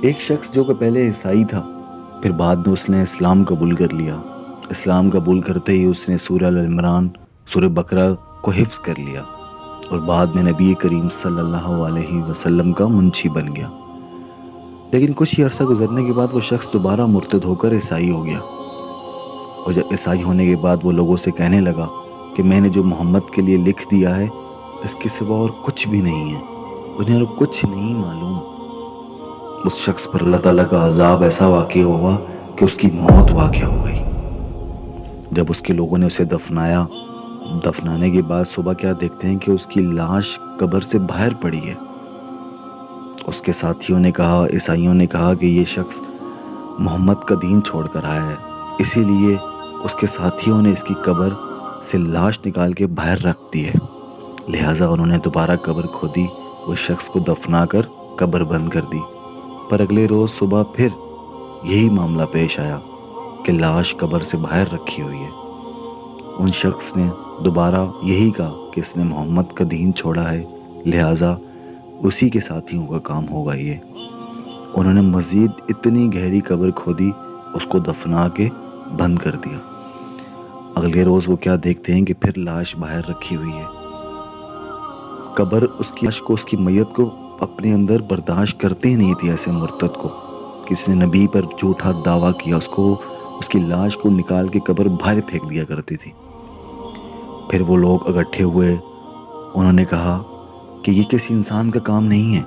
ایک شخص جو کہ پہلے عیسائی تھا، پھر بعد میں اس نے اسلام قبول کر لیا۔ اسلام قبول کرتے ہی اس نے سورہ العمران، سورہ بقرہ کو حفظ کر لیا اور بعد میں نبی کریم صلی اللہ علیہ وسلم کا منشی بن گیا۔ لیکن کچھ ہی عرصہ گزرنے کے بعد وہ شخص دوبارہ مرتد ہو کر عیسائی ہو گیا، اور جب عیسائی ہونے کے بعد وہ لوگوں سے کہنے لگا کہ میں نے جو محمد کے لیے لکھ دیا ہے اس کے سوا اور کچھ بھی نہیں ہے، انہیں اور کچھ نہیں معلوم۔ اس شخص پر اللہ تعالیٰ کا عذاب ایسا واقع ہوا کہ اس کی موت واقع ہو گئی۔ جب اس کے لوگوں نے اسے دفنایا، دفنانے کے بعد صبح کیا دیکھتے ہیں کہ اس کی لاش قبر سے باہر پڑی ہے۔ اس کے ساتھیوں نے کہا، عیسائیوں نے کہا کہ یہ شخص محمد کا دین چھوڑ کر آیا ہے، اسی لیے اس کے ساتھیوں نے اس کی قبر سے لاش نکال کے باہر رکھ دی ہے، لہٰذا انہوں نے دوبارہ قبر کھودی، اس شخص کو دفنا کر قبر بند کر دی۔ پر اگلے روز صبح پھر یہی معاملہ پیش آیا کہ لاش قبر سے باہر رکھی ہوئی ہے۔ ان شخص نے دوبارہ یہی کہا کہ اس نے محمد کا دین چھوڑا ہے، لہٰذا اسی کے ساتھیوں کا کام ہوگا یہ۔ انہوں نے مزید اتنی گہری قبر کھودی، اس کو دفنا کے بند کر دیا۔ اگلے روز وہ کیا دیکھتے ہیں کہ پھر لاش باہر رکھی ہوئی ہے۔ قبر اس کی لاش کو، اس کی میت کو اپنے اندر برداشت کرتے ہی نہیں تھی، ایسے مرتد کو۔ کسی نے نبی پر جھوٹا دعویٰ کیا، اس کی لاش کو نکال کے قبر باہر پھینک دیا کرتی تھی۔ پھر وہ لوگ اکٹھے ہوئے، انہوں نے کہا کہ یہ کسی انسان کا کام نہیں ہے،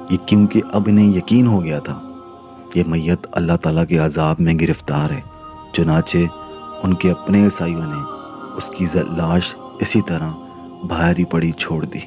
یہ کیونکہ اب انہیں یقین ہو گیا تھا یہ میت اللہ تعالیٰ کے عذاب میں گرفتار ہے، چنانچہ ان کے اپنے عیسائیوں نے اس کی لاش اسی طرح باہر ہی پڑی چھوڑ دی۔